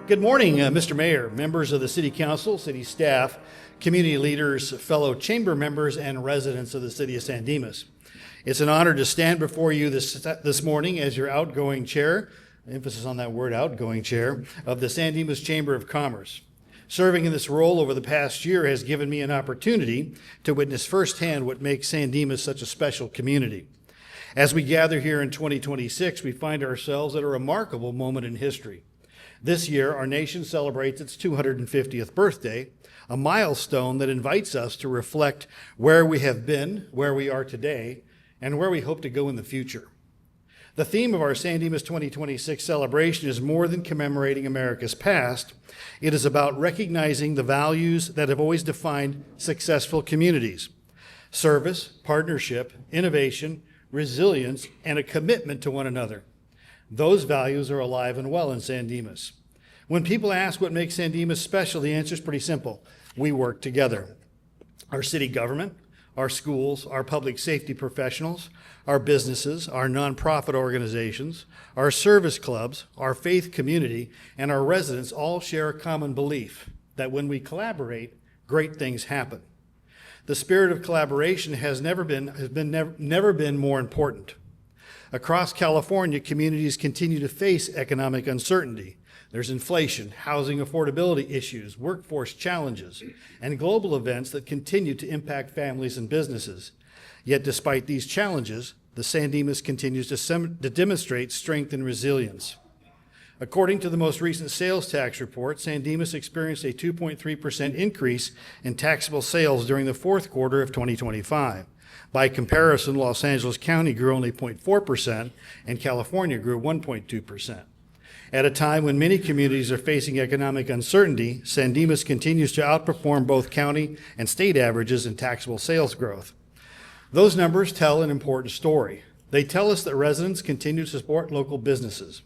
Good morning, Mr. Mayor, members of the City Council, city staff, community leaders, fellow chamber members, and residents of the city of San Dimas. It's an honor to stand before you this morning as your outgoing chair, emphasis on that word, outgoing chair, of the San Dimas Chamber of Commerce. Serving in this role over the past year has given me an opportunity to witness firsthand what makes San Dimas such a special community. As we gather here in 2026, we find ourselves at a remarkable moment in history. This year, our nation celebrates its 250th birthday, a milestone that invites us to reflect where we have been, where we are today, and where we hope to go in the future. The theme of our San Dimas 2026 celebration is more than commemorating America's past. It is about recognizing the values that have always defined successful communities: service, partnership, innovation, resilience, and a commitment to one another. Those values are alive and well in San Dimas. When people ask what makes San Dimas special, the answer is pretty simple. We work together. Our city government, our schools, our public safety professionals, our businesses, our nonprofit organizations, our service clubs, our faith community, and our residents all share a common belief that when we collaborate, great things happen. The spirit of collaboration has never been more important. Across California, communities continue to face economic uncertainty. There's inflation, housing affordability issues, workforce challenges, and global events that continue to impact families and businesses. Yet despite these challenges, the San Dimas continues to demonstrate strength and resilience. According to the most recent sales tax report, San Dimas experienced a 2.3% increase in taxable sales during the fourth quarter of 2025. By comparison, Los Angeles County grew only 0.4%, and California grew 1.2%. At a time when many communities are facing economic uncertainty, San Dimas continues to outperform both county and state averages in taxable sales growth. Those numbers tell an important story. They tell us that residents continue to support local businesses.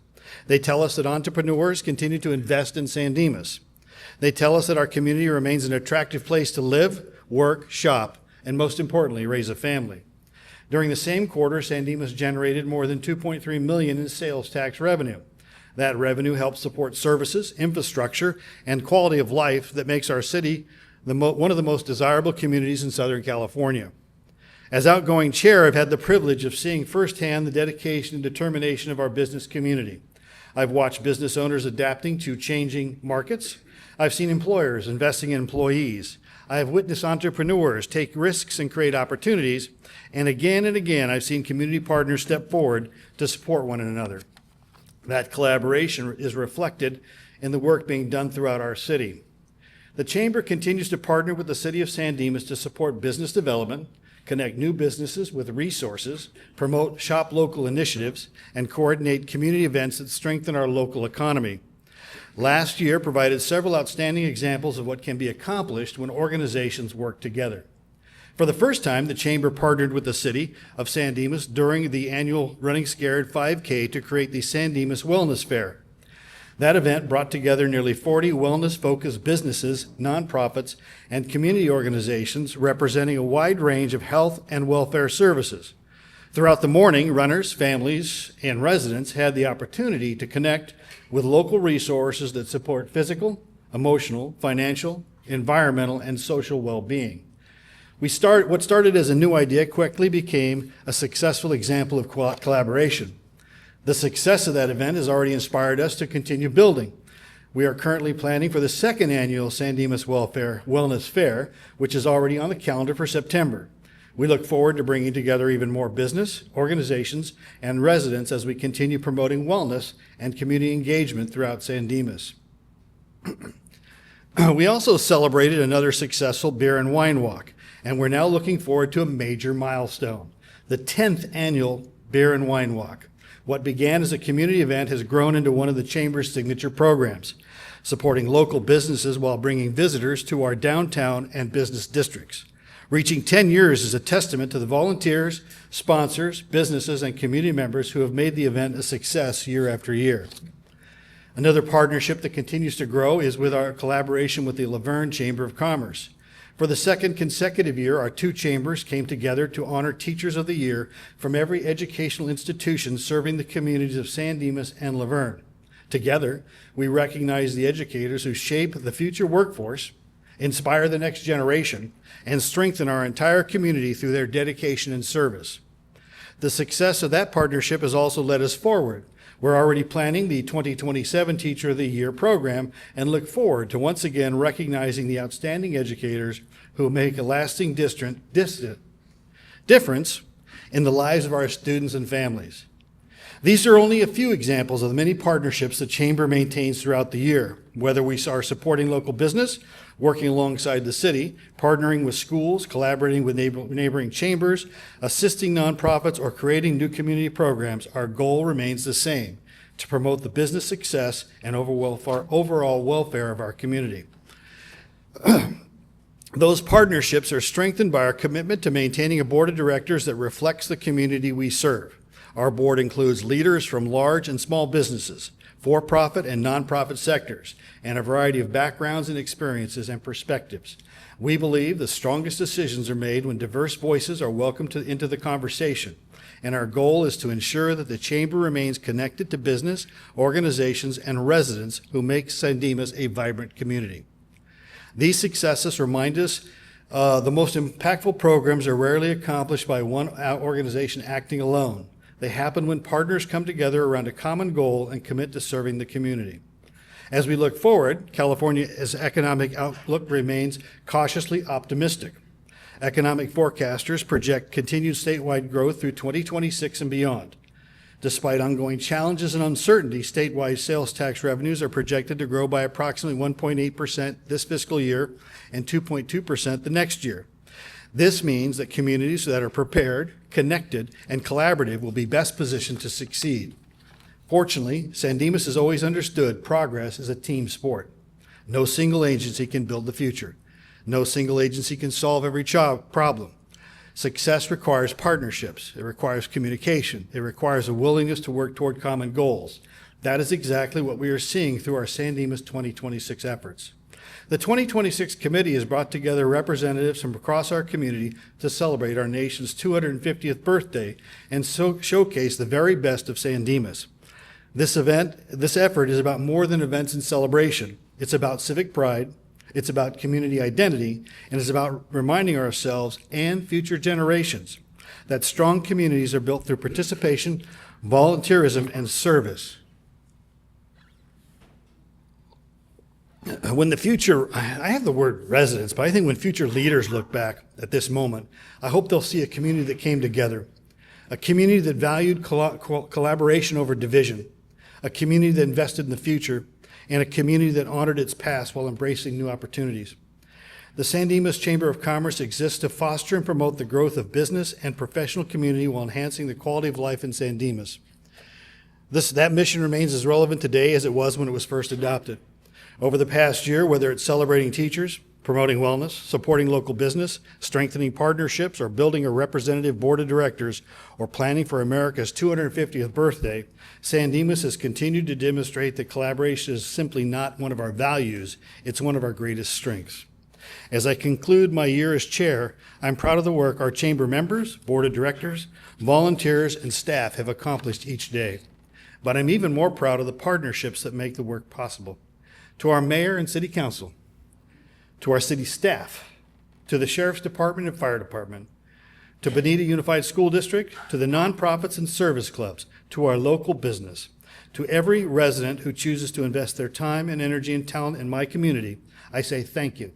They tell us that entrepreneurs continue to invest in San Dimas. They tell us that our community remains an attractive place to live, work, shop, and most importantly, raise a family. During the same quarter, San Dimas generated more than $2.3 million in sales tax revenue. That revenue helps support services, infrastructure, and quality of life that makes our city one of the most desirable communities in Southern California. As outgoing chair, I've had the privilege of seeing firsthand the dedication and determination of our business community. I've watched business owners adapting to changing markets. I've seen employers investing in employees. I have witnessed entrepreneurs take risks and create opportunities. And again, I've seen community partners step forward to support one another. That collaboration is reflected in the work being done throughout our city. The Chamber continues to partner with the City of San Dimas to support business development, connect new businesses with resources, promote shop local initiatives, and coordinate community events that strengthen our local economy. Last year provided several outstanding examples of what can be accomplished when organizations work together. For the first time, the Chamber partnered with the City of San Dimas during the annual Running Scared 5K to create the San Dimas Wellness Fair. That event brought together nearly 40 wellness-focused businesses, nonprofits, and community organizations representing a wide range of health and welfare services. Throughout the morning, runners, families, and residents had the opportunity to connect with local resources that support physical, emotional, financial, environmental, and social well-being. What started as a new idea quickly became a successful example of collaboration. The success of that event has already inspired us to continue building. We are currently planning for the second annual San Dimas Wellness Fair, which is already on the calendar for September. We look forward to bringing together even more business, organizations, and residents as we continue promoting wellness and community engagement throughout San Dimas. We also celebrated another successful beer and wine walk, and we're now looking forward to a major milestone, the 10th annual Beer and Wine Walk. What began as a community event has grown into one of the Chamber's signature programs, supporting local businesses while bringing visitors to our downtown and business districts. Reaching 10 years is a testament to the volunteers, sponsors, businesses, and community members who have made the event a success year after year. Another partnership that continues to grow is with our collaboration with the Laverne Chamber of Commerce. For the second consecutive year, our two chambers came together to honor Teachers of the Year from every educational institution serving the communities of San Dimas and Laverne. Together, we recognize the educators who shape the future workforce, inspire the next generation, and strengthen our entire community through their dedication and service. The success of that partnership has also led us forward. We're already planning the 2027 Teacher of the Year program and look forward to once again recognizing the outstanding educators who make a lasting difference in the lives of our students and families. These are only a few examples of the many partnerships the Chamber maintains throughout the year, whether we are supporting local business, working alongside the city, partnering with schools, collaborating with neighboring chambers, assisting nonprofits, or creating new community programs. Our goal remains the same: to promote the business success and overall welfare of our community. Those partnerships are strengthened by our commitment to maintaining a board of directors that reflects the community we serve. Our board includes leaders from large and small businesses, for-profit and nonprofit sectors, and a variety of backgrounds and experiences and perspectives. We believe the strongest decisions are made when diverse voices are welcomed into the conversation, and our goal is to ensure that the Chamber remains connected to business, organizations, and residents who make San Dimas a vibrant community. These successes remind us the most impactful programs are rarely accomplished by one organization acting alone. They happen when partners come together around a common goal and commit to serving the community. As we look forward, California's economic outlook remains cautiously optimistic. Economic forecasters project continued statewide growth through 2026 and beyond. Despite ongoing challenges and uncertainty, statewide sales tax revenues are projected to grow by approximately 1.8% this fiscal year and 2.2% the next year. This means that communities that are prepared, connected, and collaborative will be best positioned to succeed. Fortunately, San Dimas has always understood progress is a team sport. No single agency can build the future. No single agency can solve every problem. Success requires partnerships. It requires communication. It requires a willingness to work toward common goals. That is exactly what we are seeing through our San Dimas 2026 efforts. The 2026 committee has brought together representatives from across our community to celebrate our nation's 250th birthday and showcase the very best of San Dimas. This effort is about more than events and celebration. It's about civic pride, it's about community identity, and it's about reminding ourselves and future generations that strong communities are built through participation, volunteerism, and service. When the future, I have the word residents, but I think when future leaders look back at this moment, I hope they'll see a community that came together, a community that valued collaboration over division, a community that invested in the future, and a community that honored its past while embracing new opportunities. The San Dimas Chamber of Commerce exists to foster and promote the growth of business and professional community while enhancing the quality of life in San Dimas. That mission remains as relevant today as it was when it was first adopted. Over the past year, whether it's celebrating teachers, promoting wellness, supporting local business, strengthening partnerships, or building a representative board of directors, or planning for America's 250th birthday, San Dimas has continued to demonstrate that collaboration is simply not one of our values, it's one of our greatest strengths. As I conclude my year as chair, I'm proud of the work our chamber members, board of directors, volunteers, and staff have accomplished each day. But I'm even more proud of the partnerships that make the work possible. To our mayor and city council, to our city staff, to the sheriff's department and fire department, to Bonita Unified School District, to the nonprofits and service clubs, to our local business, to every resident who chooses to invest their time and energy and talent in my community, I say thank you.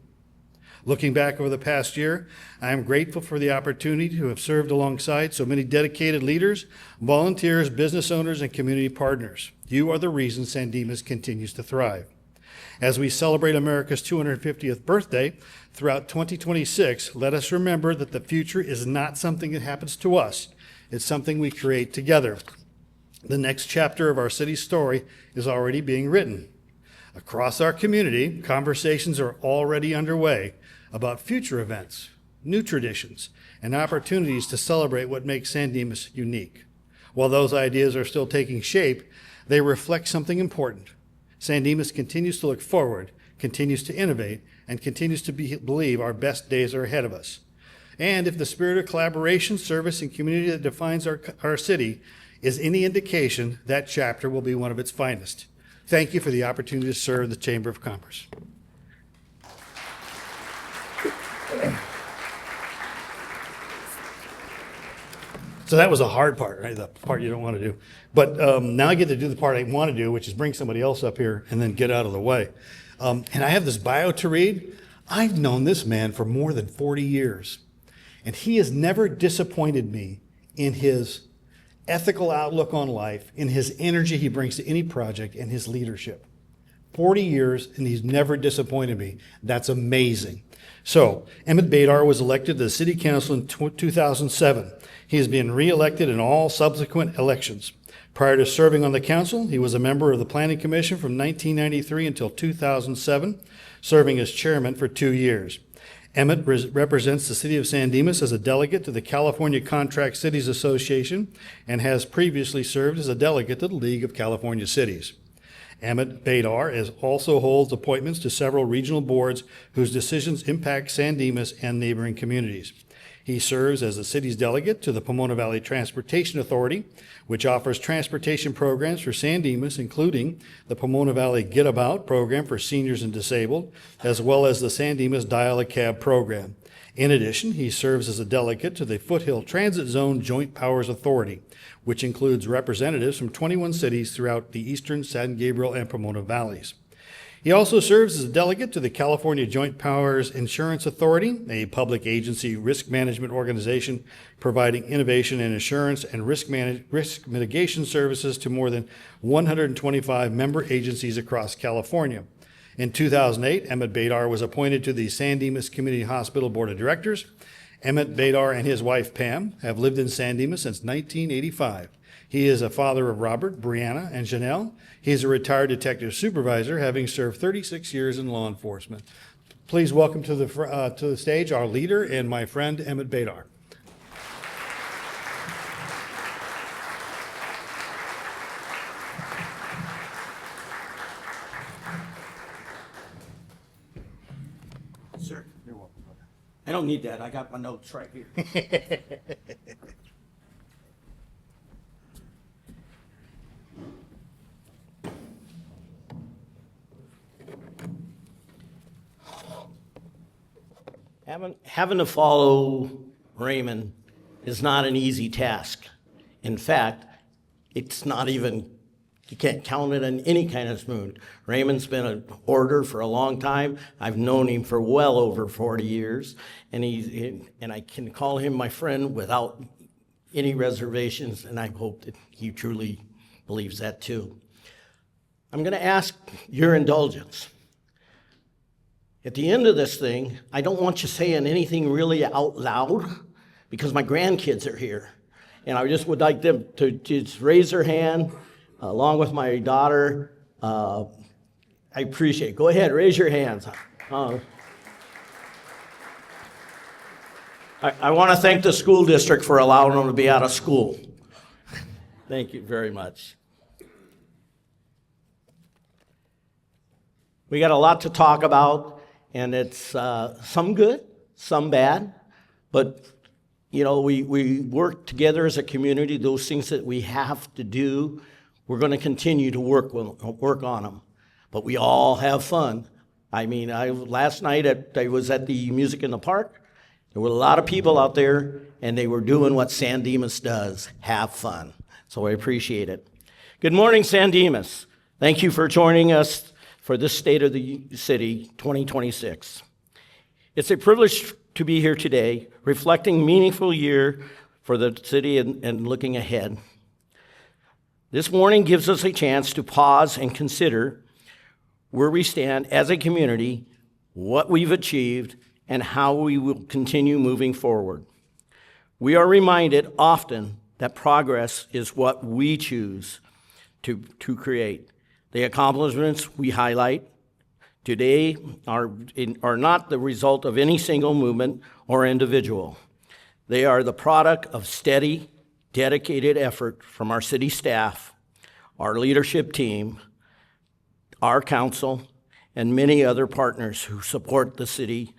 Looking back over the past year, I am grateful for the opportunity to have served alongside so many dedicated leaders, volunteers, business owners, and community partners. You are the reason San Dimas continues to thrive. As we celebrate America's 250th birthday throughout 2026, let us remember that the future is not something that happens to us. It's something we create together. The next chapter of our city's story is already being written. Across our community, conversations are already underway about future events, new traditions, and opportunities to celebrate what makes San Dimas unique. While those ideas are still taking shape, they reflect something important. San Dimas continues to look forward, continues to innovate, and continues to believe our best days are ahead of us. And if the spirit of collaboration, service, and community that defines our city is any indication, that chapter will be one of its finest. Thank you for the opportunity to serve the Chamber of Commerce. So that was a hard part, right? The part you don't want to do. But now I get to do the part I want to do, which is bring somebody else up here and then get out of the way. And I have this bio to read. I've known this man for more than 40 years, and he has never disappointed me in his ethical outlook on life, in his energy he brings to any project, and his leadership. 40 years, and he's never disappointed me. That's amazing. So, Emmett Badar was elected to the City Council in 2007. He has been re-elected in all subsequent elections. Prior to serving on the council, he was a member of the Planning Commission from 1993 until 2007, serving as chairman for 2 years. Emmett represents the city of San Dimas as a delegate to the California Contract Cities Association and has previously served as a delegate to the League of California Cities. Emmett Badar also holds appointments to several regional boards whose decisions impact San Dimas and neighboring communities. He serves as the city's delegate to the Pomona Valley Transportation Authority, which offers transportation programs for San Dimas, including the Pomona Valley Get About program for seniors and disabled, as well as the San Dimas Dial-A-Cab program. In addition, he serves as a delegate to the Foothill Transit Zone Joint Powers Authority, which includes representatives from 21 cities throughout the eastern San Gabriel and Pomona valleys. He also serves as a delegate to the California Joint Powers Insurance Authority, a public agency risk management organization providing innovation in insurance and risk mitigation services to more than 125 member agencies across California. In 2008, Emmett Badar was appointed to the San Dimas Community Hospital Board of Directors. Emmett Badar and his wife, Pam, have lived in San Dimas since 1985. He is a father of Robert, Brianna, and Janelle. He is a retired detective supervisor, having served 36 years in law enforcement. Please welcome to the stage our leader and my friend, Emmett Badar. Sir, you're welcome. I don't need that. I got my notes right here. Having to follow Raymond is not an easy task. In fact, it's not even, you can't count it on any kind of spoon. Raymond's been an orator for a long time. I've known him for well over 40 years, and I can call him my friend without any reservations, and I hope that he truly believes that too. I'm going to ask your indulgence. At the end of this thing, I don't want you saying anything really out loud because my grandkids are here. And I just would like them to just raise their hand along with my daughter. I appreciate it. Go ahead, raise your hands. I want to thank the school district for allowing them to be out of school. Thank you very much. We got a lot to talk about. And it's some good, some bad, but you know, we work together as a community. Those things that we have to do, we're going to continue to work on them. But we all have fun. I mean, last night I was at the Music in the Park. There were a lot of people out there, and they were doing what San Dimas does: have fun. So I appreciate it. Good morning, San Dimas. Thank you for joining us for this State of the City 2026. It's a privilege to be here today, reflecting meaningful year for the city and looking ahead. This morning gives us a chance to pause and consider where we stand as a community, what we've achieved, and how we will continue moving forward. We are reminded often that progress is what we choose to create. The accomplishments we highlight today are not the result of any single movement or individual. They are the product of steady, dedicated effort from our city staff, our leadership team, our council, and many other partners who support the city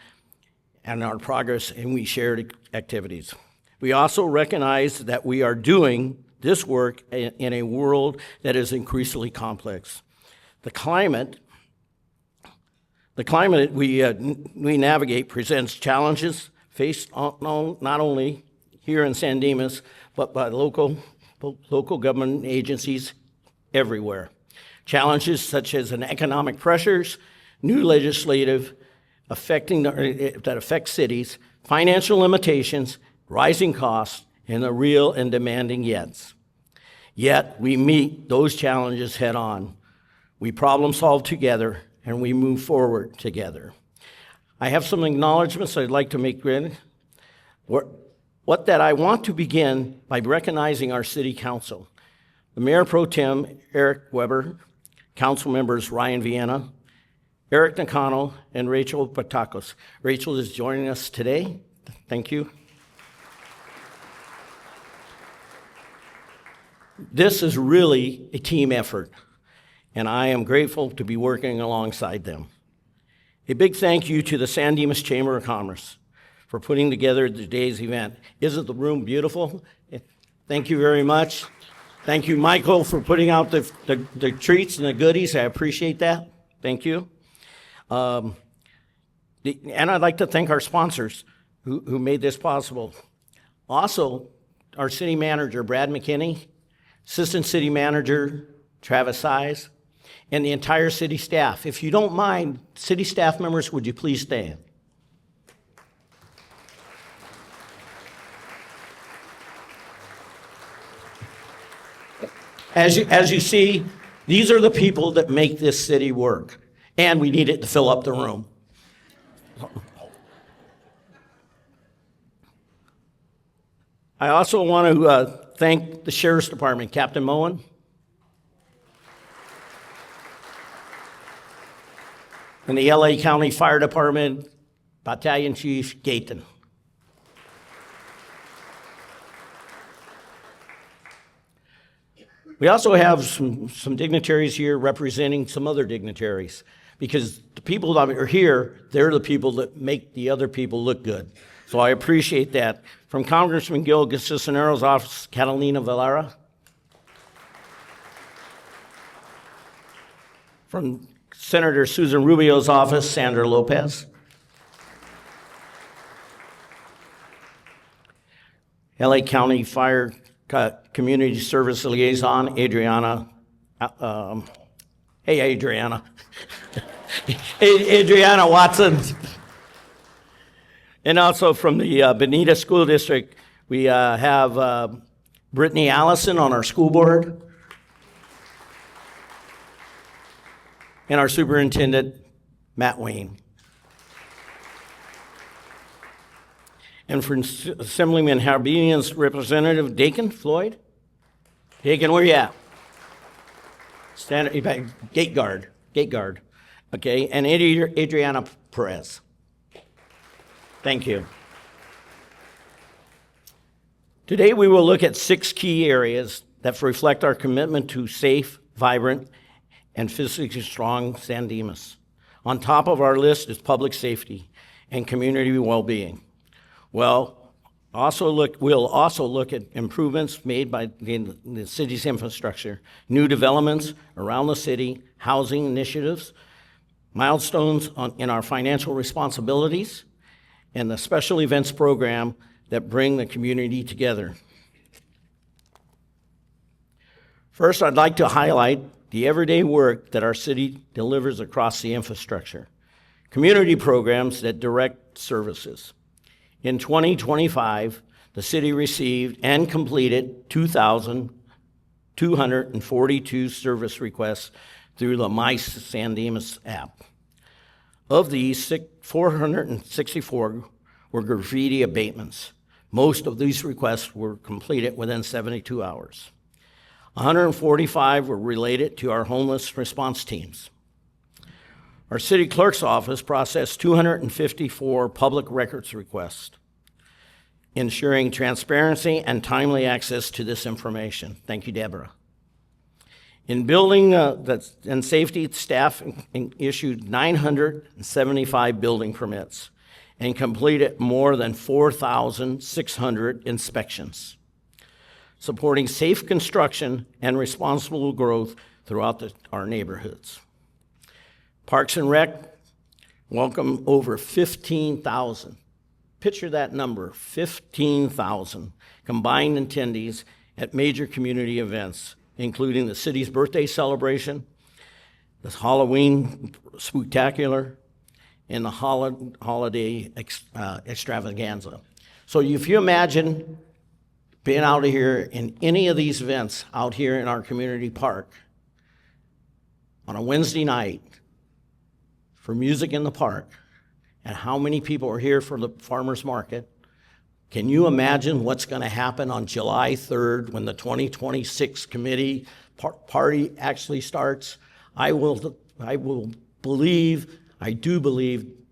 and our progress and we shared activities. We also recognize that we are doing this work in a world that is increasingly complex. The climate we navigate presents challenges faced not only here in San Dimas, but by local government agencies everywhere. Challenges such as economic pressures, new legislative that affect cities, financial limitations, rising costs, and the real and demanding yets. Yet we meet those challenges head on. We problem solve together, and we move forward together. I have some acknowledgments I'd like to make. I want to begin by recognizing our city council. The Mayor Pro Tem, Eric Weber, council members Ryan Viena, Eric Nakano, and Rachel Patakos. Rachel is joining us today. Thank you. This is really a team effort, and I am grateful to be working alongside them. A big thank you to the San Dimas Chamber of Commerce for putting together today's event. Isn't the room beautiful? Thank you very much. Thank you, Michael, for putting out the treats and the goodies. I appreciate that. Thank you. And I'd like to thank our sponsors who made this possible. Also, our city manager, Brad McKinney, Assistant City Manager, Travis Size, and the entire city staff. If you don't mind, city staff members, would you please stand? As you see, these are the people that make this city work, and we need it to fill up the room. I also want to thank the Sheriff's Department, Captain Moen, and the LA County Fire Department, Battalion Chief Gayton. We also have some dignitaries here representing some other dignitaries, because the people that are here, they're the people that make the other people look good. So I appreciate that. From Congressman Gil Cisneros' office, Catalina Valera. From Senator Susan Rubio's office, Sandra Lopez. LA County Fire Community Service Liaison, Adriana. Hey, Adriana. Adriana Watson. And also from the Bonita School District, we have Brittany Allison on our school board. And our superintendent, Matt Wayne. And for Assemblyman Harbinian's representative, Dakin Floyd. Dakin, where you at? Stand gate guard. Okay, and Adriana Perez. Thank you. Today we will look at 6 key areas that reflect our commitment to safe, vibrant, and physically strong San Dimas. On top of our list is public safety and community well-being. We'll also look at improvements made by the city's infrastructure, new developments around the city, housing initiatives, milestones in our financial responsibilities, and the special events program that bring the community together. First, I'd like to highlight the everyday work that our city delivers across the infrastructure. Community programs that direct services. In 2025, the city received and completed 2,242 service requests through the My San Dimas app. Of these, 464 were graffiti abatements. Most of these requests were completed within 72 hours. 145 were related to our homeless response teams. Our city clerk's office processed 254 public records requests, ensuring transparency and timely access to this information. Thank you, Deborah. In building and safety, staff issued 975 building permits and completed more than 4,600 inspections, supporting safe construction and responsible growth throughout our neighborhoods. Parks and Rec welcome over 15,000. Picture that number, 15,000 combined attendees at major community events, including the city's birthday celebration, the Halloween Spooktacular, and the holiday extravaganza. So if you imagine being out here in any of these events out here in our community park on a Wednesday night for music in the park, and how many people are here for the farmers market, can you imagine what's going to happen on July 3rd when the 2026 committee party actually starts? I do believe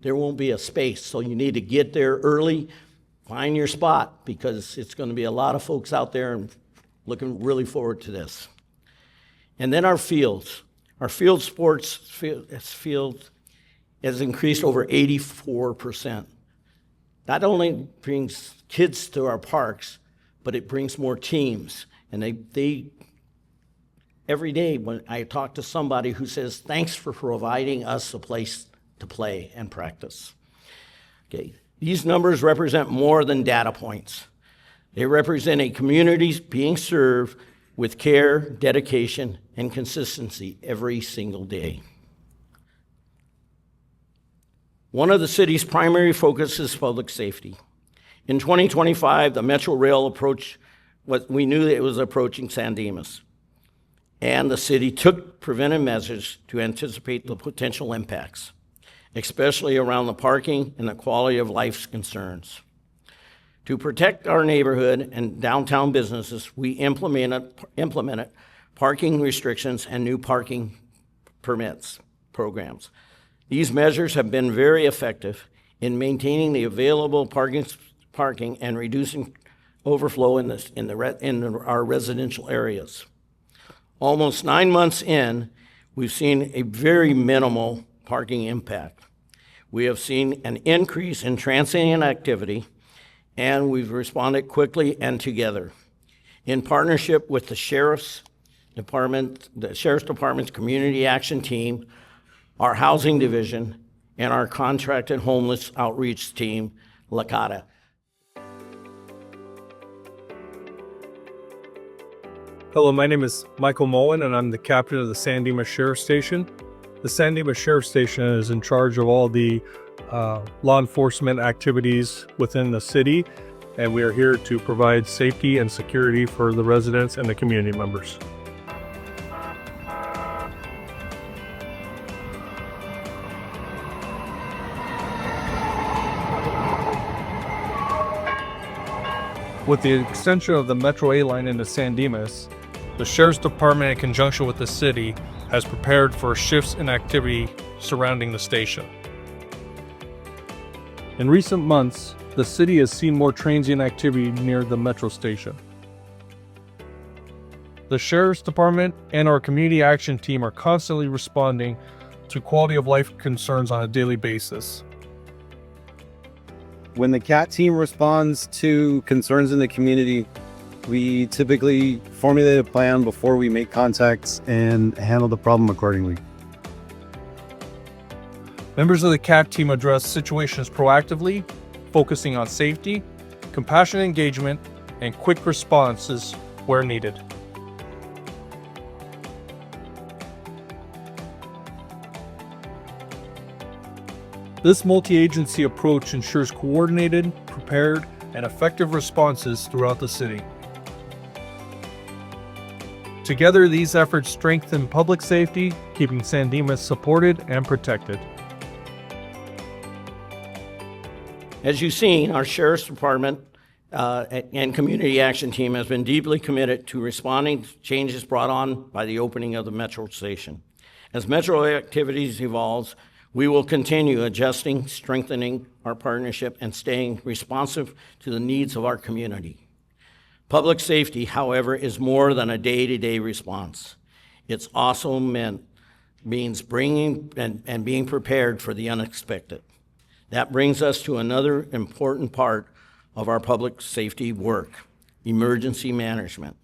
there won't be a space, so you need to get there early, find your spot, because it's going to be a lot of folks out there and looking really forward to this. And then our fields. Our field sports field has increased over 84%. Not only brings kids to our parks, but it brings more teams. And they every day when I talk to somebody who says, thanks for providing us a place to play and practice. Okay, these numbers represent more than data points. They represent a community being served with care, dedication, and consistency every single day. One of the city's primary focus is public safety. In 2025, the Metro Rail we knew that it was approaching San Dimas, and the city took preventive measures to anticipate the potential impacts, especially around the parking and the quality of life concerns. To protect our neighborhood and downtown businesses, we implemented parking restrictions and new parking permits programs. These measures have been very effective in maintaining the available parking and reducing overflow in our residential areas. Almost 9 months in, we've seen a very minimal parking impact. We have seen an increase in transient activity, and we've responded quickly and together. In partnership with the Sheriff's Department's Community Action Team, our Housing Division, and our contracted homeless outreach team, LACADA. Hello, my name is Michael Mullen, and I'm the captain of the San Dimas Sheriff Station. The San Dimas Sheriff Station is in charge of all the law enforcement activities within the city, and we are here to provide safety and security for the residents and the community members. With the extension of the Metro A line into San Dimas, the Sheriff's Department, in conjunction with the city, has prepared for shifts in activity surrounding the station. In recent months, the city has seen more transient activity near the Metro station. The Sheriff's Department and our Community Action Team are constantly responding to quality of life concerns on a daily basis. When the CAT team responds to concerns in the community, we typically formulate a plan before we make contacts and handle the problem accordingly. Members of the CAT team address situations proactively, focusing on safety, compassionate engagement, and quick responses where needed. This multi-agency approach ensures coordinated, prepared, and effective responses throughout the city. Together, these efforts strengthen public safety, keeping San Dimas supported and protected. As you've seen, our Sheriff's Department and Community Action Team has been deeply committed to responding to changes brought on by the opening of the Metro station. As Metro activities evolves, we will continue adjusting, strengthening our partnership, and staying responsive to the needs of our community. Public safety, however, is more than a day-to-day response. It's also means bringing and being prepared for the unexpected. That brings us to another important part of our public safety work, emergency management.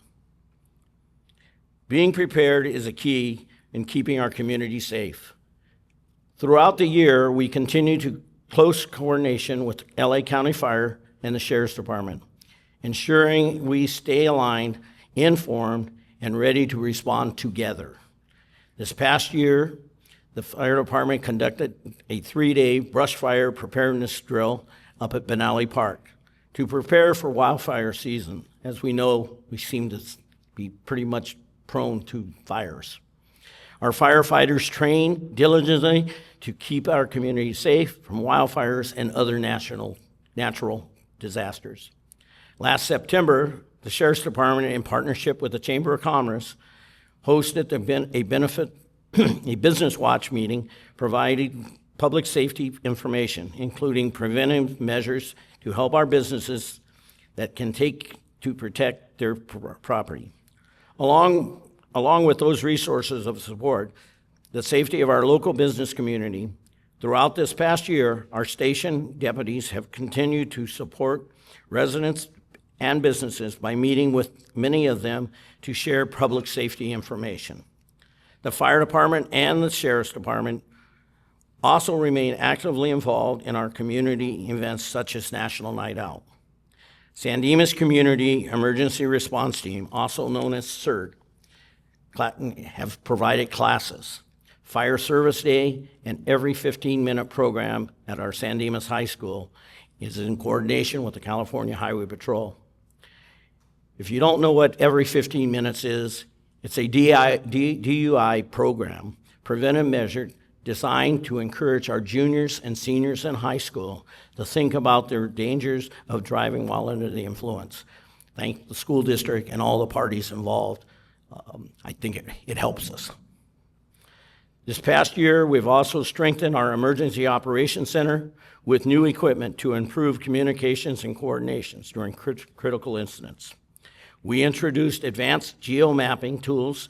Being prepared is a key in keeping our community safe. Throughout the year, we continue to close coordination with LA County Fire and the Sheriff's Department, ensuring we stay aligned, informed, and ready to respond together. This past year, the fire department conducted a 3-day brush fire preparedness drill up at Benally Park to prepare for wildfire season. As we know, we seem to be pretty much prone to fires. Our firefighters train diligently to keep our community safe from wildfires and other natural disasters. Last September, the Sheriff's Department, in partnership with the Chamber of Commerce, hosted a Business Watch meeting providing public safety information, including preventive measures to help our businesses that can take to protect their property. Along with those resources of support, the safety of our local business community, throughout this past year, our station deputies have continued to support residents and businesses by meeting with many of them to share public safety information. The fire department and the sheriff's department also remain actively involved in our community events such as National Night Out. San Dimas Community Emergency Response Team, also known as CERT, have provided classes, Fire Service Day, and every 15-minute program at our San Dimas High School is in coordination with the California Highway Patrol. If you don't know what every 15 minutes is, it's a DUI program, preventive measure, designed to encourage our juniors and seniors in high school to think about their dangers of driving while under the influence. Thank the school district and all the parties involved. I think it helps us. This past year, we've also strengthened our Emergency Operations Center with new equipment to improve communications and coordinations during critical incidents. We introduced advanced geomapping tools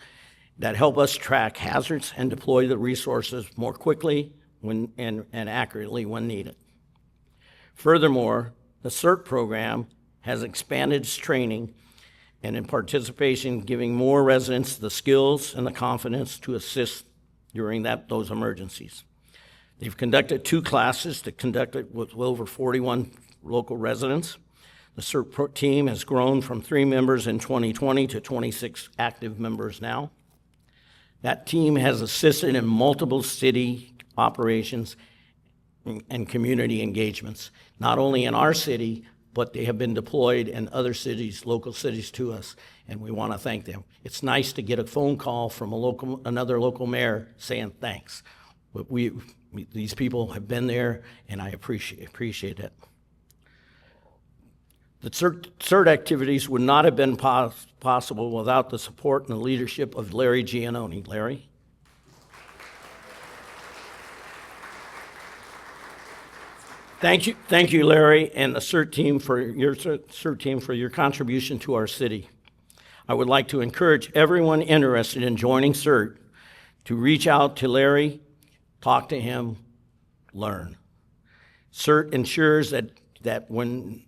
that help us track hazards and deploy the resources more quickly and accurately when needed. Furthermore, the CERT program has expanded its training and in participation, giving more residents the skills and the confidence to assist during those emergencies. They've conducted 2 classes to conduct it with over 41 local residents. The CERT team has grown from 3 members in 2020 to 26 active members now. That team has assisted in multiple city operations and community engagements, not only in our city, but they have been deployed in other cities, local cities to us, and we want to thank them. It's nice to get a phone call from another local mayor saying thanks. These people have been there, and I appreciate it. The CERT activities would not have been possible without the support and the leadership of Larry Giannone. Larry? Thank you, Larry, and the CERT team for your contribution to our city. I would like to encourage everyone interested in joining CERT to reach out to Larry, talk to him, learn. CERT ensures that when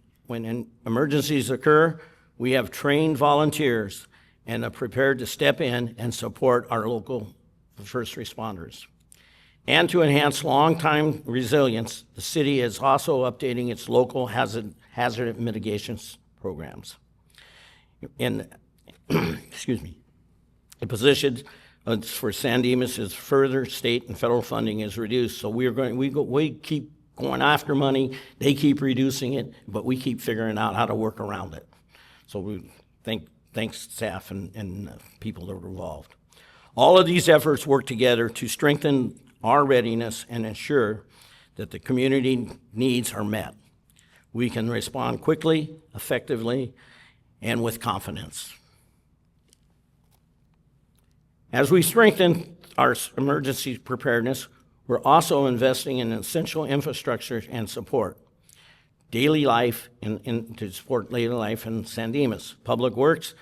emergencies occur, we have trained volunteers and are prepared to step in and support our local first responders. And to enhance long-time resilience, the city is also updating its local hazard mitigation programs. Excuse me. The position for San Dimas is further state and federal funding is reduced, so we keep going after money, they keep reducing it, but we keep figuring out how to work around it. So we thanks staff and people that are involved. All of these efforts work together to strengthen our readiness and ensure that the community needs are met. We can respond quickly, effectively, and with confidence. As we strengthen our emergency preparedness, we're also investing in essential infrastructure and support. Daily life, to support daily life in San Dimas. Public Works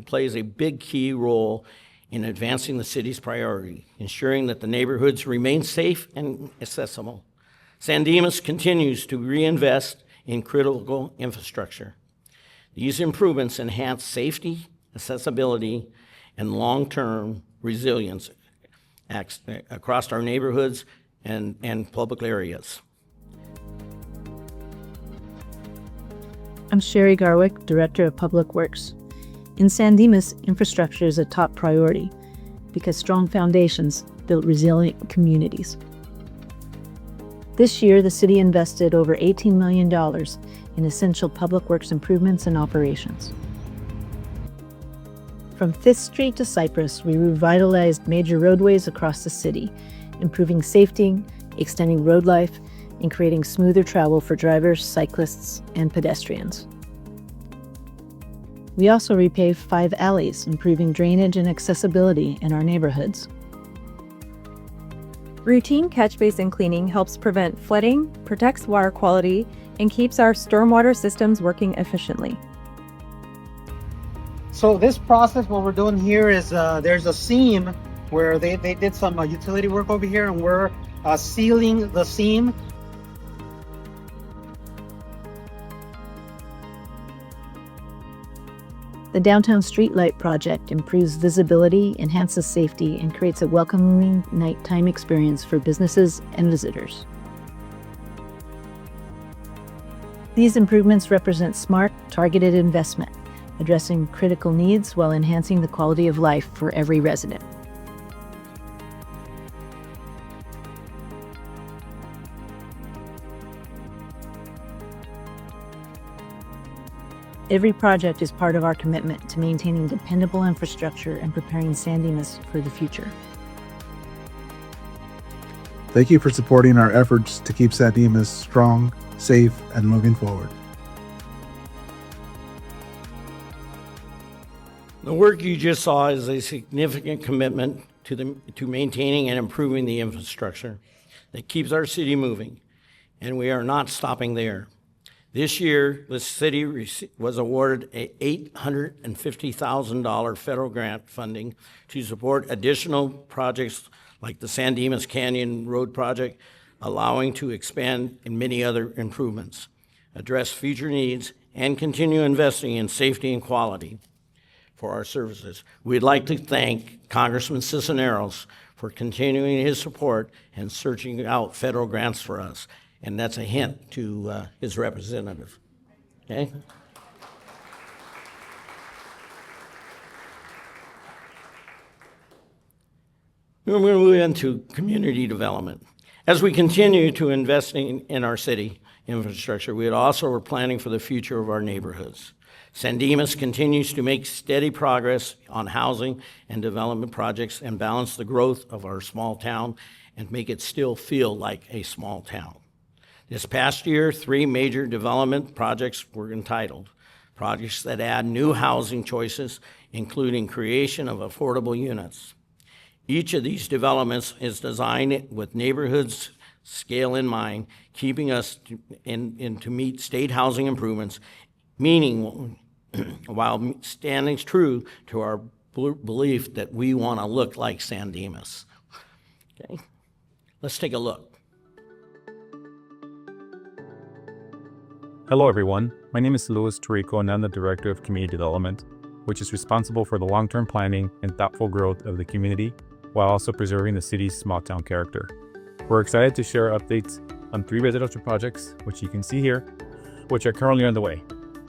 plays a big key role in advancing the city's priority, ensuring that the neighborhoods remain safe and accessible. San Dimas continues to reinvest in critical infrastructure. These improvements enhance safety, accessibility, and long-term resilience across our neighborhoods and public areas. I'm Sherry Garwick, Director of Public Works. In San Dimas, infrastructure is a top priority because strong foundations build resilient communities. This year, the city invested over $18 million in essential public works improvements and operations. From 5th Street to Cypress, we revitalized major roadways across the city, improving safety, extending road life, and creating smoother travel for drivers, cyclists, and pedestrians. We also repaved 5 alleys, improving drainage and accessibility in our neighborhoods. Routine catch basin cleaning helps prevent flooding, protects water quality, and keeps our stormwater systems working efficiently. So this process, what we're doing here is there's a seam where they did some utility work over here, and we're sealing the seam. The downtown streetlight project improves visibility, enhances safety, and creates a welcoming nighttime experience for businesses and visitors. These improvements represent smart, targeted investment, addressing critical needs while enhancing the quality of life for every resident. Every project is part of our commitment to maintaining dependable infrastructure and preparing San Dimas for the future. Thank you for supporting our efforts to keep San Dimas strong, safe, and moving forward. The work you just saw is a significant commitment to maintaining and improving the infrastructure that keeps our city moving, and we are not stopping there. This year, the city was awarded a $850,000 federal grant funding to support additional projects like the San Dimas Canyon Road project, allowing to expand in many other improvements, address future needs, and continue investing in safety and quality for our services. We'd like to thank Congressman Cisneros for continuing his support and searching out federal grants for us. And that's a hint to his representative, okay? We're going to move into community development. As we continue to invest in our city infrastructure, we also are planning for the future of our neighborhoods. San Dimas continues to make steady progress on housing and development projects and balance the growth of our small town and make it still feel like a small town. This past year, 3 major development projects were entitled, projects that add new housing choices, including creation of affordable units. Each of these developments is designed with neighborhoods scale in mind, keeping us to meet state housing improvements, meaning while standing true to our belief that we want to look like San Dimas. Okay, let's take a look. Hello everyone, my name is Louis Tarico and I'm the Director of Community Development, which is responsible for the long-term planning and thoughtful growth of the community while also preserving the city's small-town character. We're excited to share updates on 3 residential projects, which you can see here, which are currently underway.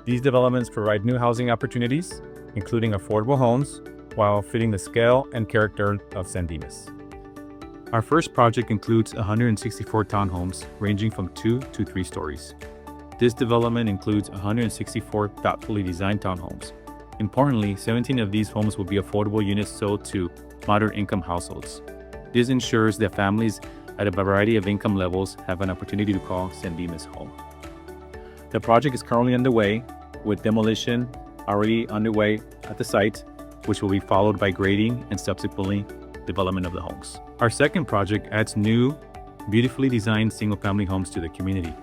These developments provide new housing opportunities, including affordable homes, while fitting the scale and character of San Dimas. Our first project includes 164 townhomes ranging from 2 to 3 stories. This development includes 164 thoughtfully designed townhomes. Importantly, 17 of these homes will be affordable units sold to moderate income households. This ensures that families at a variety of income levels have an opportunity to call San Dimas home. The project is currently underway, with demolition already underway at the site, which will be followed by grading and subsequently development of the homes. Our second project adds new, beautifully designed single-family homes to the community.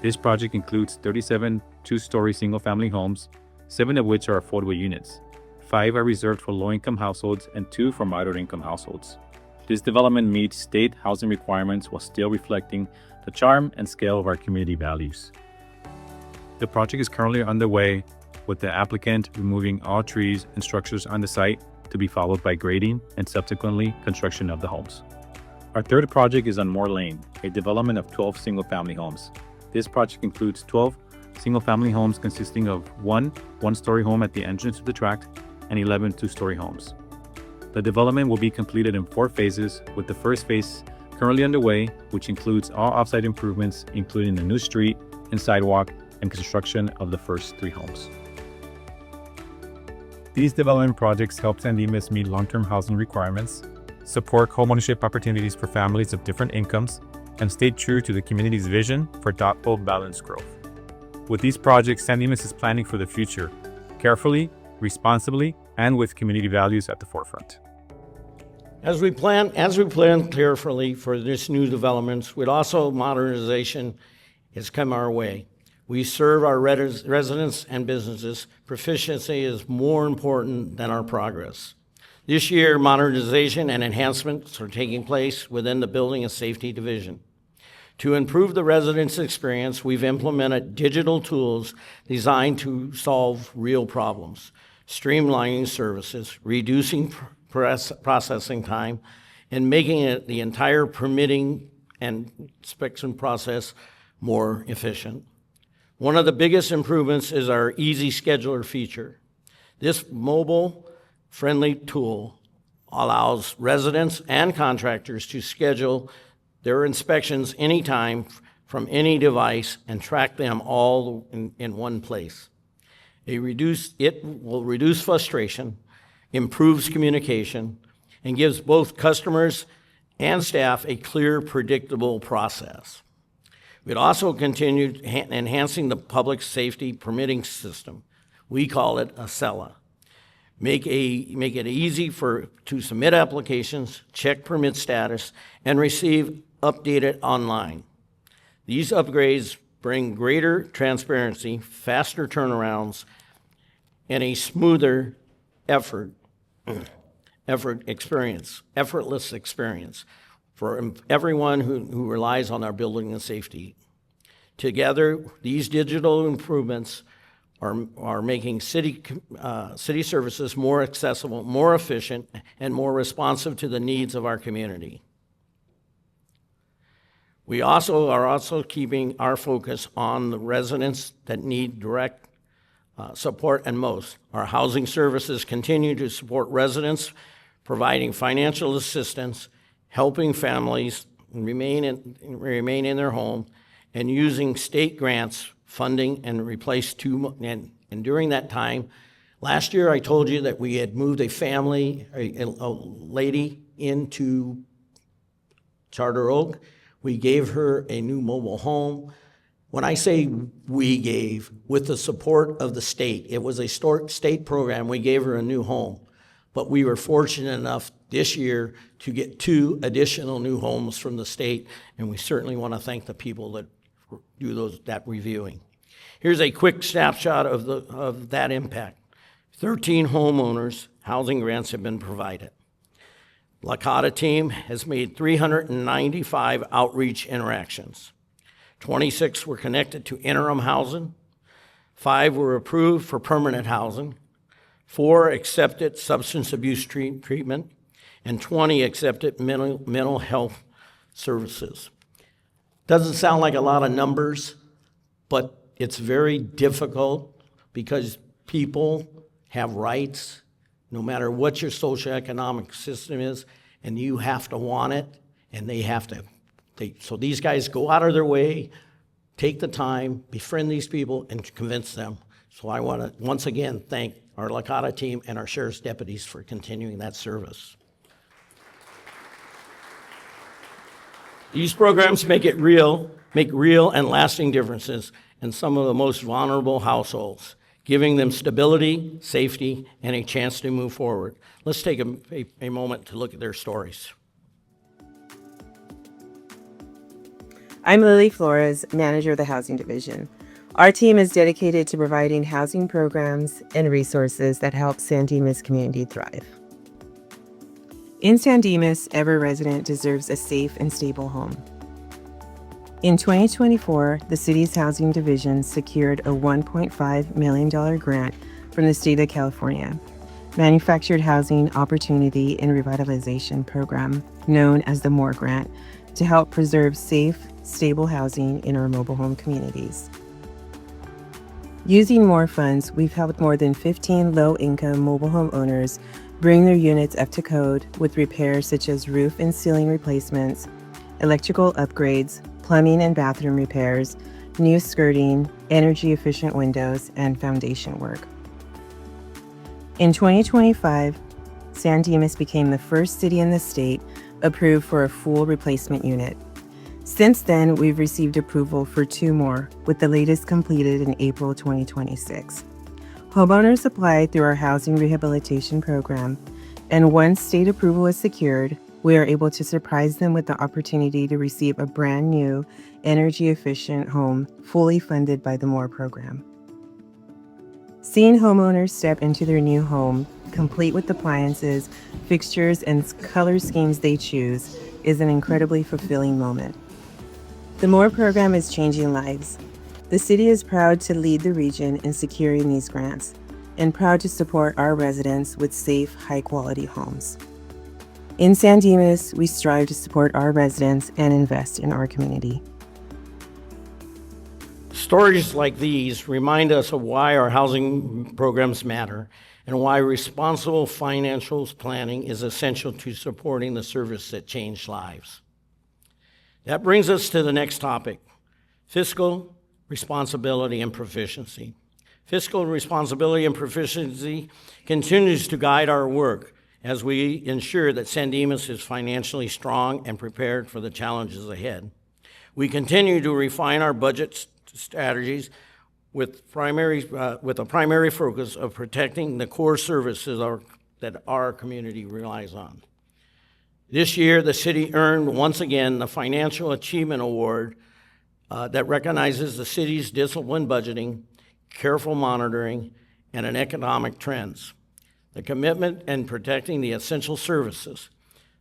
This project includes 37 2-story single-family homes, 7 of which are affordable units. 5 are reserved for low-income households and 2 for moderate-income households. This development meets state housing requirements while still reflecting the charm and scale of our community values. The project is currently underway, with the applicant removing all trees and structures on the site to be followed by grading and subsequently construction of the homes. Our third project is on Moore Lane, a development of 12 single-family homes. This project includes 12 single-family homes consisting of one one-story home at the entrance to the tract and 11 two-story homes. The development will be completed in 4 phases, with the first phase currently underway, which includes all off-site improvements, including the new street and sidewalk and construction of the first 3 homes. These development projects help San Dimas meet long-term housing requirements, support homeownership opportunities for families of different incomes, and stay true to the community's vision for thoughtful, balanced growth. With these projects, San Dimas is planning for the future, carefully, responsibly, and with community values at the forefront. As we plan carefully for this new developments, with also modernization has come our way. We serve our residents and businesses. Proficiency is more important than our progress. This year, modernization and enhancements are taking place within the Building and Safety Division. To improve the residents' experience, we've implemented digital tools designed to solve real problems, streamlining services, reducing processing time, and making it the entire permitting and inspection process more efficient. One of the biggest improvements is our Easy Scheduler feature. This mobile-friendly tool allows residents and contractors to schedule their inspections anytime from any device and track them all in one place. It will reduce frustration, improves communication, and gives both customers and staff a clear, predictable process. We'd also continued enhancing the public safety permitting system. We call it ACELA. Make it easy to submit applications, check permit status, and receive updated online. These upgrades bring greater transparency, faster turnarounds, and a smoother effortless experience for everyone who relies on our building and safety. Together, these digital improvements are making city services more accessible, more efficient, and more responsive to the needs of our community. We are keeping our focus on the residents that need direct support and most. Our housing services continue to support residents, providing financial assistance, helping families remain in their home, and using state grants funding and replace and during that time, last year I told you that we had moved a lady into Charter Oak. We gave her a new mobile home. When I say we gave, with the support of the state, it was a state program, we gave her a new home. But we were fortunate enough this year to get 2 additional new homes from the state, and we certainly want to thank the people that do that reviewing. Here's a quick snapshot of that impact. 13 homeowners housing grants have been provided. Lakota team has made 395 outreach interactions. 26 were connected to interim housing. 5 were approved for permanent housing. 4 accepted substance abuse treatment, and 20 accepted mental health services. Doesn't sound like a lot of numbers, but it's very difficult because people have rights no matter what your socioeconomic system is, and you have to want it, and they have to. So these guys go out of their way, take the time, befriend these people, and convince them. So I want to once again thank our Lakota team and our sheriff's deputies for continuing that service. These programs make real and lasting differences in some of the most vulnerable households, giving them stability, safety, and a chance to move forward. Let's take a moment to look at their stories. I'm Lily Flores, manager of the Housing Division. Our team is dedicated to providing housing programs and resources that help San Dimas community thrive. In San Dimas, every resident deserves a safe and stable home. In 2024, the city's Housing Division secured a $1.5 million grant from the state of California. Manufactured Housing Opportunity and Revitalization Program, known as the MORE Grant, to help preserve safe, stable housing in our mobile home communities. Using MORE funds, we've helped more than 15 low-income mobile home owners bring their units up to code with repairs such as roof and ceiling replacements, electrical upgrades, plumbing and bathroom repairs, new skirting, energy-efficient windows, and foundation work. In 2025, San Dimas became the first city in the state approved for a full replacement unit. Since then, we've received approval for 2 more, with the latest completed in April 2026. Homeowners apply through our housing rehabilitation program, and once state approval is secured, we are able to surprise them with the opportunity to receive a brand new, energy-efficient home fully funded by the MORE program. Seeing homeowners step into their new home, complete with appliances, fixtures, and color schemes they choose, is an incredibly fulfilling moment. The MORE program is changing lives. The city is proud to lead the region in securing these grants and proud to support our residents with safe, high-quality homes. In San Dimas, we strive to support our residents and invest in our community. Stories like these remind us of why our housing programs matter and why responsible financial planning is essential to supporting the service that changed lives. That brings us to the next topic, fiscal responsibility and proficiency. Fiscal responsibility and proficiency continues to guide our work as we ensure that San Dimas is financially strong and prepared for the challenges ahead. We continue to refine our budget strategies with a primary focus of protecting the core services that our community relies on. This year, the city earned once again the Financial Achievement Award that recognizes the city's disciplined budgeting, careful monitoring, and economic trends. The commitment in protecting the essential services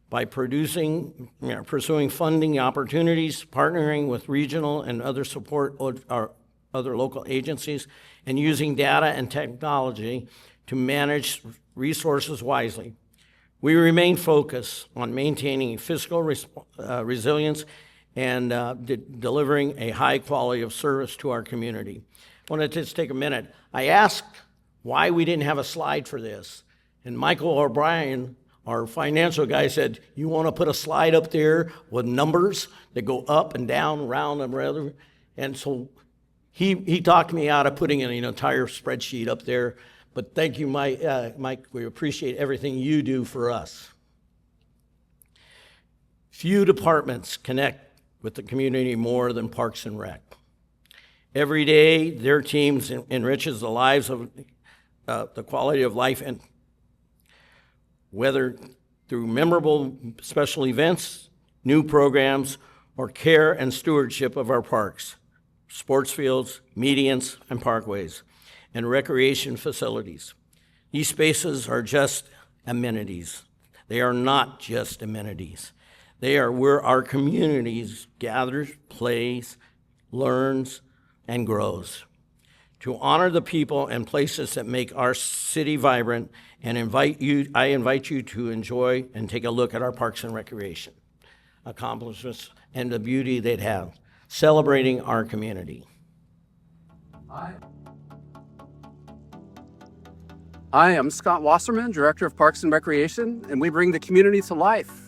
by pursuing funding opportunities, partnering with regional and other other local agencies, and using data and technology to manage resources wisely. We remain focused on maintaining fiscal resilience and delivering a high quality of service to our community. I want to just take a minute. I asked why we didn't have a slide for this, and Michael O'Brien, our financial guy, said, "You want to put a slide up there with numbers that go up and down, round and rather?" And so he talked me out of putting an entire spreadsheet up there. But thank you, Mike. We appreciate everything you do for us. Few departments connect with the community more than Parks and Rec. Every day, their teams enriches the lives of the quality of life, and whether through memorable special events, new programs, or care and stewardship of our parks, sports fields, medians, and parkways, and recreation facilities. These spaces are just amenities. They are not just amenities. They are where our communities gathers, plays, learns, and grows. To honor the people and places that make our city vibrant, and I invite you to enjoy and take a look at our Parks and Recreation accomplishments and the beauty they'd have, celebrating our community. Hi, I'm Scott Wasserman, Director of Parks and Recreation, and we bring the community to life.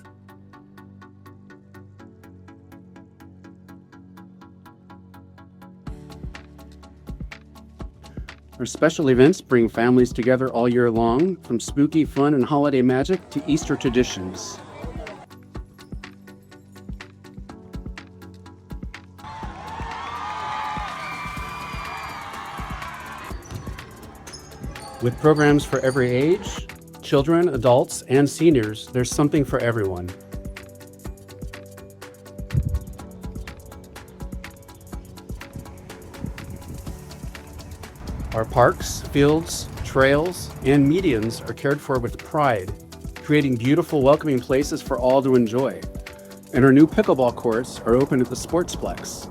Our special events bring families together all year long, from spooky fun and holiday magic to Easter traditions. With programs for every age, children, adults, and seniors, there's something for everyone. Our parks, fields, trails, and medians are cared for with pride, creating beautiful, welcoming places for all to enjoy. And our new pickleball courts are open at the Sportsplex.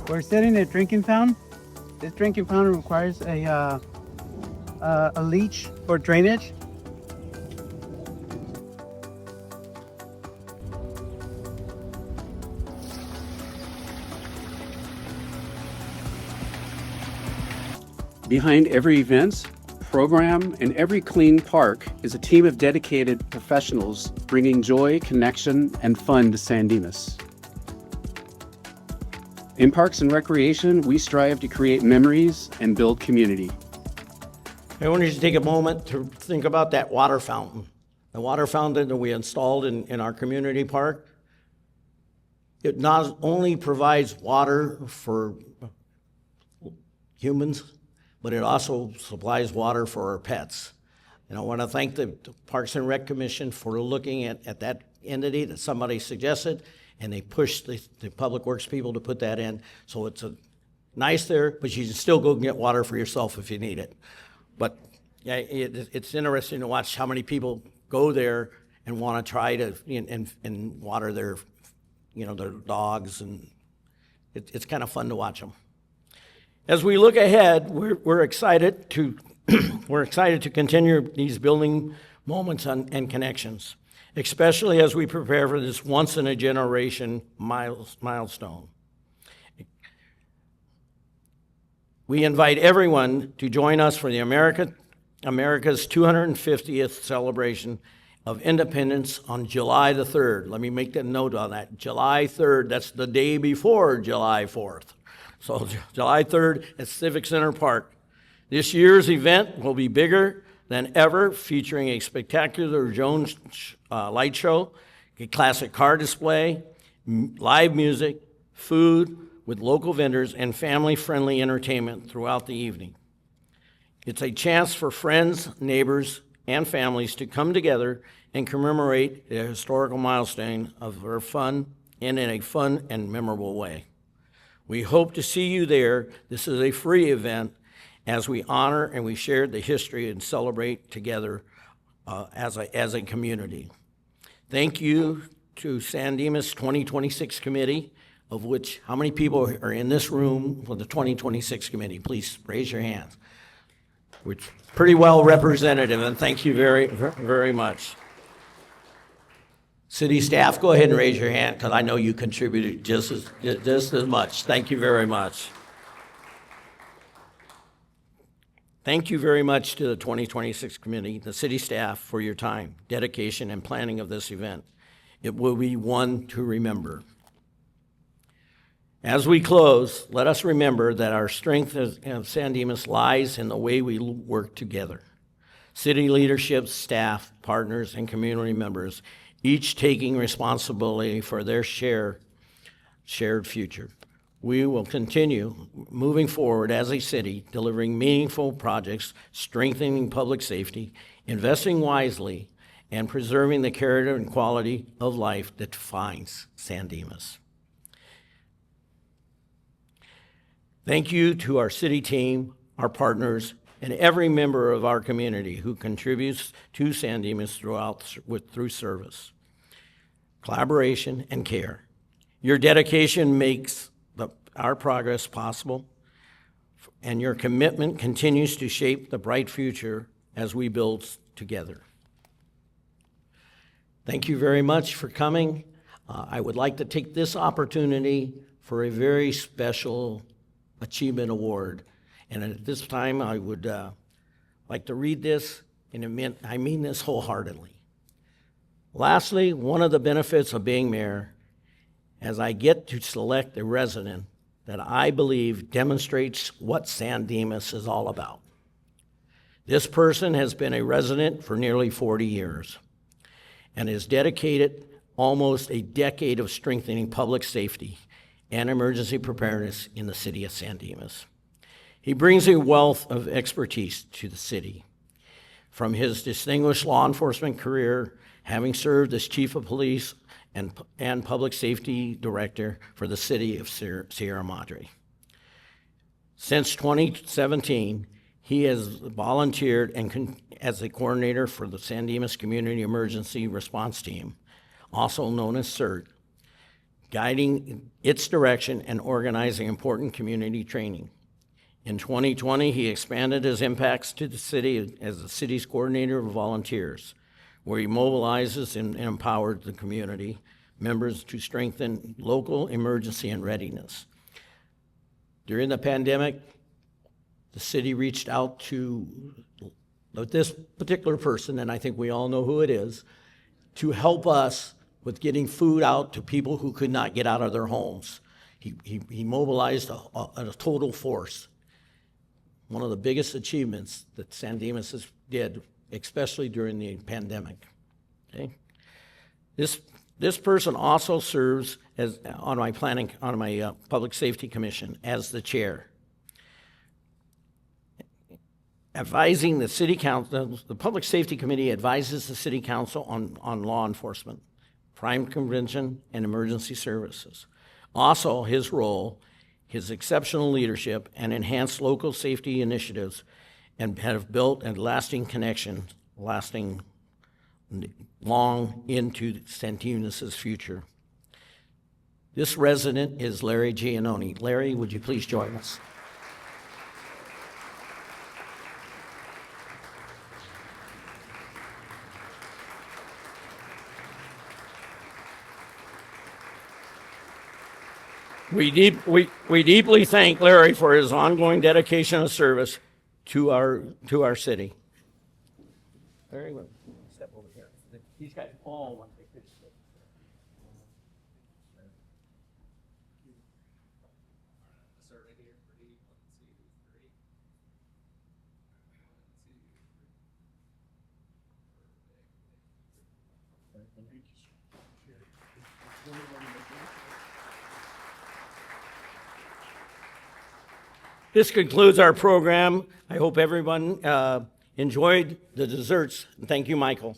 We're setting a drinking fountain. This drinking fountain requires a a leach for drainage. Behind every event, program, and every clean park is a team of dedicated professionals bringing joy, connection, and fun to San Dimas. In Parks and Recreation, we strive to create memories and build community. I want you to take a moment to think about that water fountain. The water fountain that we installed in our community park. It not only provides water for humans, but it also supplies water for our pets. And I want to thank the Parks and Rec Commission for looking at that entity that somebody suggested, and they pushed the Public Works people to put that in. So it's nice there, but you can still go get water for yourself if you need it. But yeah, it's interesting to watch how many people go there and want to try to and water their their dogs, and it's kind of fun to watch them. As we look ahead, we're excited to we're excited to continue these building moments and connections, especially as we prepare for this once-in-a-generation milestone. We invite everyone to join us for the America's 250th celebration of independence on July the 3rd. Let me make a note on that. July 3rd, that's the day before July 4th. So July 3rd at Civic Center Park. This year's event will be bigger than ever, featuring a spectacular Jones light show, a classic car display, live music, food with local vendors, and family-friendly entertainment throughout the evening. It's a chance for friends, neighbors, and families to come together and commemorate the historical milestone of our fun and in a fun and memorable way. We hope to see you there. This is a free event as we honor and we share the history and celebrate together as a community. Thank you to San Dimas 2026 Committee, of which, how many people are in this room for the 2026 Committee? Please raise your hands. Which pretty well representative, and thank you very, very much. City staff, go ahead and raise your hand, because I know you contributed just as much. Thank you very much. Thank you very much to the 2026 Committee, the city staff, for your time, dedication, and planning of this event. It will be one to remember. As we close, let us remember that our strength of San Dimas lies in the way we work together. City leadership, staff, partners, and community members, each taking responsibility for their shared future. We will continue moving forward as a city, delivering meaningful projects, strengthening public safety, investing wisely, and preserving the character and quality of life that defines San Dimas. Thank you to our city team, our partners, and every member of our community who contributes to San Dimas through service, collaboration, and care. Your dedication makes our progress possible, and your commitment continues to shape the bright future as we build together. Thank you very much for coming. I would like to take this opportunity for a very special Achievement Award. And at this time, I would like to read this, and I mean this wholeheartedly. Lastly, one of the benefits of being mayor, as I get to select a resident that I believe demonstrates what San Dimas is all about. This person has been a resident for nearly 40 years and has dedicated almost a decade of strengthening public safety and emergency preparedness in the city of San Dimas. He brings a wealth of expertise to the city. From his distinguished law enforcement career, having served as chief of police and public safety director for the city of Sierra Madre. Since 2017, he has volunteered as a coordinator for the San Dimas Community Emergency Response Team, also known as CERT, guiding its direction and organizing important community training. In 2020, he expanded his impacts to the city as the city's coordinator of volunteers, where he mobilizes and empowered the community members to strengthen local emergency and readiness. During the pandemic, the city reached out to this particular person, and I think we all know who it is, to help us with getting food out to people who could not get out of their homes. He mobilized a total force. One of the biggest achievements that San Dimas did, especially during the pandemic. Okay? This person also serves as on my public safety commission as the chair. Advising the city council, the public safety committee advises the city council on law enforcement, crime prevention, and emergency services. Also, his role, his exceptional leadership, and enhanced local safety initiatives and have built a lasting connection, lasting long into San Dimas' future. This resident is Larry Giannoni. Larry, would you please join us? We deeply thank Larry for his ongoing dedication and service to our city. Very well. Step over here. These guys all want to take pictures. This concludes our program. I hope everyone enjoyed the desserts. Thank you, Michael.